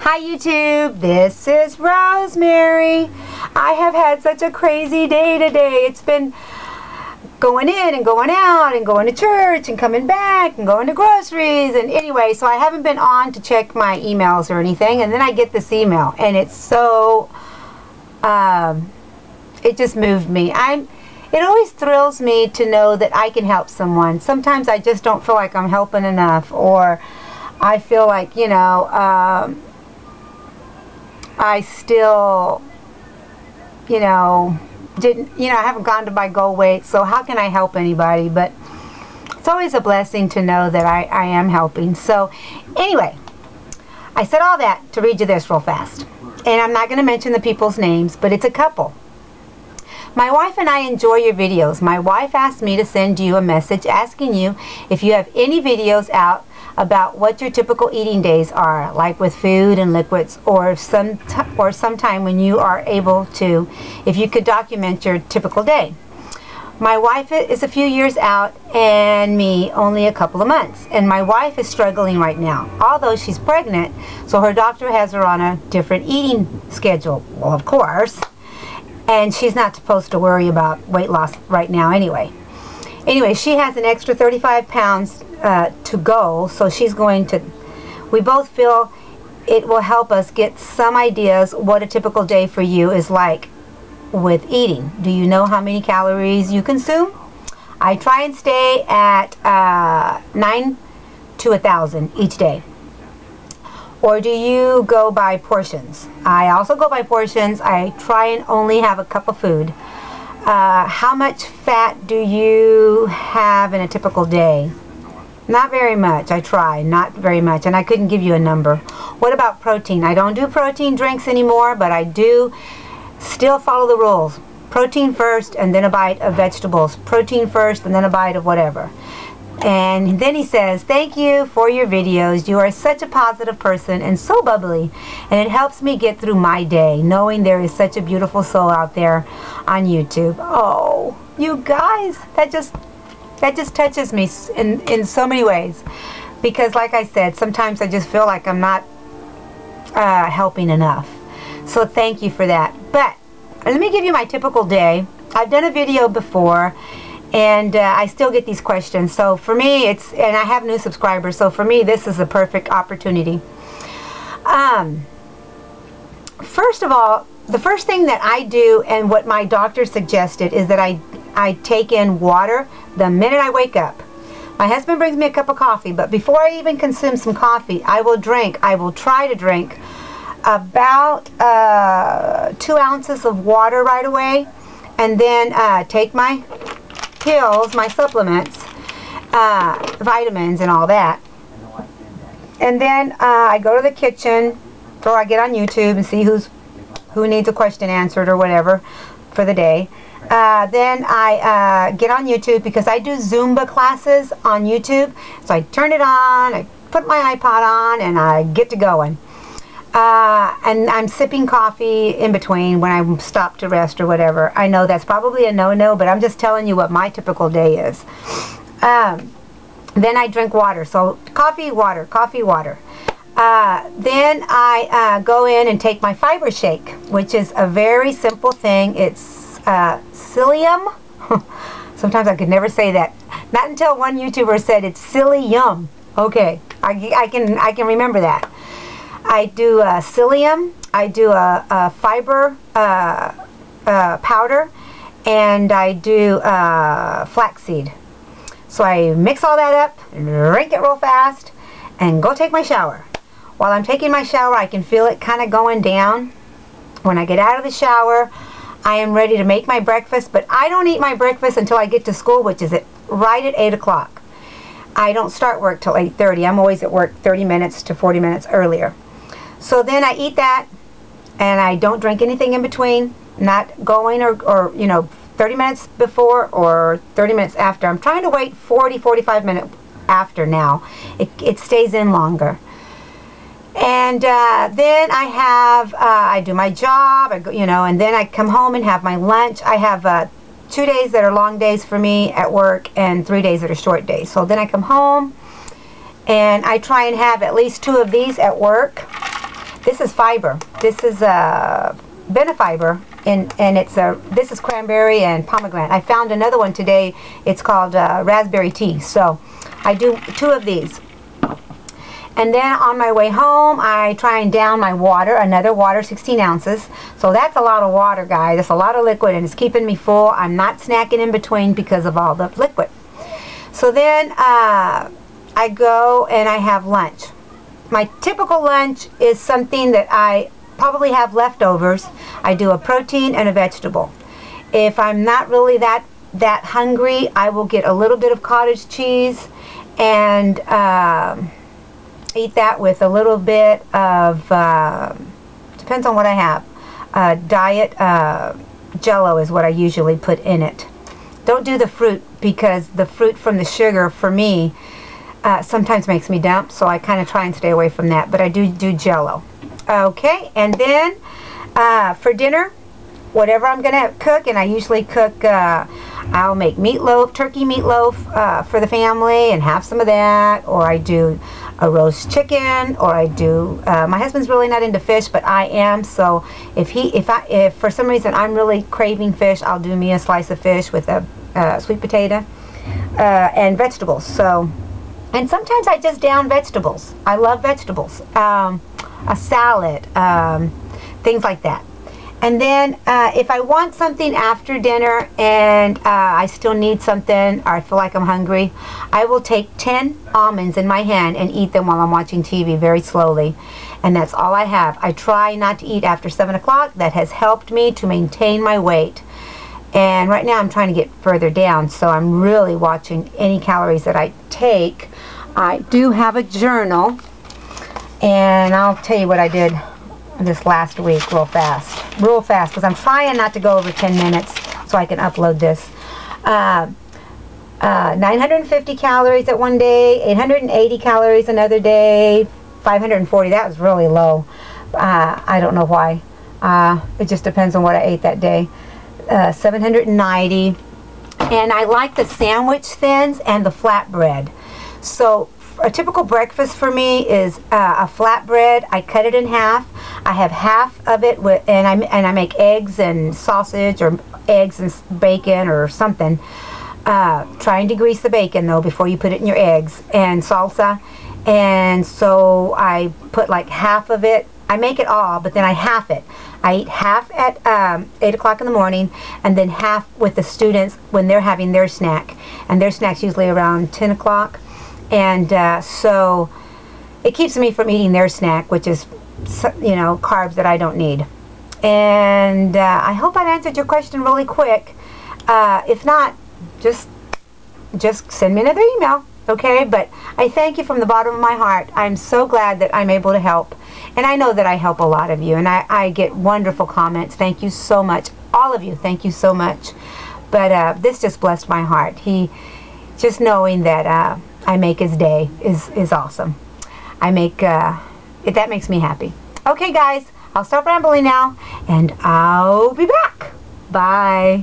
Hi YouTube, this is Rosemary. I have had such a crazy day today. It's been going in and going out and going to church and coming back and going to groceries, and anyway, so I haven't been on to check my emails or anything, and then I get this email and it's so it just moved me. It always thrills me to know that I can help someone. Sometimes I just don't feel like I'm helping enough, or I feel like, you know, I still, you know, I haven't gone to my goal weight, so how can I help anybody? But it's always a blessing to know that I am helping. So anyway, I said all that to read you this real fast. And I'm not going to mention the people's names, but it's a couple. My wife and I enjoy your videos. My wife asked me to send you a message asking you if you have any videos out about what your typical eating days are, like with food and liquids, or sometime when you are able to, if you could document your typical day. My wife is a few years out and me only a couple of months, and my wife is struggling right now, although she's pregnant, so her doctor has her on a different eating schedule. Well, of course, and she's not supposed to worry about weight loss right now anyway. Anyway, she has an extra 35 pounds to go, so she's going to, we both feel it will help us get some ideas what a typical day for you is like with eating. Do you know how many calories you consume? I try and stay at 9 to 1,000 each day. Or do you go by portions? I also go by portions. I try and only have a cup of food. How much fat do you have in a typical day? Not very much. I try. Not very much. And I couldn't give you a number. What about protein? I don't do protein drinks anymore, but I do still follow the rules. Protein first and then a bite of vegetables. Protein first and then a bite of whatever. And then he says, thank you for your videos. You are such a positive person and so bubbly, and it helps me get through my day knowing there is such a beautiful soul out there on YouTube. Oh, you guys, that just touches me in so many ways, because like I said, sometimes I just feel like I'm not helping enough. So thank you for that. But let me give you my typical day. I've done a video before, and I still get these questions. So for me, and I have new subscribers, so for me, this is a perfect opportunity. First of all, the first thing that I do, and what my doctor suggested, is that I take in water the minute I wake up. My husband brings me a cup of coffee, but before I even consume some coffee, I will try to drink about 2 ounces of water right away, and then take my pills, my supplements, vitamins and all that. And then I go to the kitchen, or I get on YouTube and see who needs a question answered or whatever for the day. Then I get on YouTube, because I do Zumba classes on YouTube. So I turn it on, I put my iPod on, and I get to going. And I'm sipping coffee in between when I stop to rest or whatever. I know that's probably a no-no, but I'm just telling you what my typical day is. Then I drink water. So coffee, water, coffee, water. Then I go in and take my fiber shake, which is a very simple thing. It's psyllium. Sometimes I could never say that. Not until one YouTuber said it's psyllium. Okay, I can remember that. I do psyllium, I do a fiber powder, and I do flaxseed. So I mix all that up, drink it real fast, and go take my shower. While I'm taking my shower, I can feel it kind of going down. When I get out of the shower, I am ready to make my breakfast, but I don't eat my breakfast until I get to school, which is right at 8 o'clock. I don't start work till 8:30. I'm always at work 30 minutes to 40 minutes earlier. So then I eat that, and I don't drink anything in between, not going or you know, 30 minutes before or 30 minutes after. I'm trying to wait 45 minutes after now. It stays in longer. And then I do my job, you know, and then I come home and have my lunch. I have 2 days that are long days for me at work and 3 days that are short days. So then I come home and I try and have at least 2 of these at work. this is fiber. This is benefiber, and this is cranberry and pomegranate. I found another one today. It's called raspberry tea. So I do 2 of these. And then on my way home, I try and down my water, another water, 16 ounces. So that's a lot of water, guys. That's a lot of liquid, and it's keeping me full. I'm not snacking in between because of all the liquid. So then I go and I have lunch. My typical lunch is something that I probably have leftovers. I do a protein and a vegetable. If I'm not really that hungry, I will get a little bit of cottage cheese and eat that with a little bit of, depends on what I have. Diet Jello is what I usually put in it. Don't do the fruit, because the fruit from the sugar, for me, sometimes makes me dump, so I kind of try and stay away from that. But I do Jello. Okay, and then for dinner, whatever I'm going to cook, and I usually cook, I'll make meatloaf, turkey meatloaf for the family and have some of that, or I do a roast chicken, or I do, my husband's really not into fish, but I am, so if for some reason I'm really craving fish, I'll do me a slice of fish with a sweet potato and vegetables. So, and sometimes I just down vegetables. I love vegetables. A salad, things like that. And then if I want something after dinner and I still need something, or I feel like I'm hungry, I will take 10 almonds in my hand and eat them while I'm watching TV very slowly. And that's all I have. I try not to eat after 7 o'clock. That has helped me to maintain my weight. And right now I'm trying to get further down, so I'm really watching any calories that I take. I do have a journal, and I'll tell you what I did this last week real fast, because I'm trying not to go over 10 minutes so I can upload this. 950 calories at one day, 880 calories another day, 540. That was really low. I don't know why. It just depends on what I ate that day. 790. And I like the sandwich thins and the flatbread. So a typical breakfast for me is a flatbread. I cut it in half. I have half of it with, and I make eggs and sausage, or eggs and bacon or something. Trying to grease the bacon though before you put it in your eggs, and salsa. And so I put like half of it. I make it all, but then I half it. I eat half at 8 o'clock in the morning, and then half with the students when they're having their snack. And their snack's usually around 10 o'clock. And so it keeps me from eating their snack, which is, you know, carbs that I don't need. And I hope I've answered your question really quick. If not, just send me another email, okay? But I thank you from the bottom of my heart. I'm so glad that I'm able to help. And I know that I help a lot of you, and I get wonderful comments. Thank you so much. All of you, thank you so much. But this just blessed my heart. Just knowing that I make his day is awesome. That makes me happy. Okay, guys, I'll stop rambling now, and I'll be back. Bye.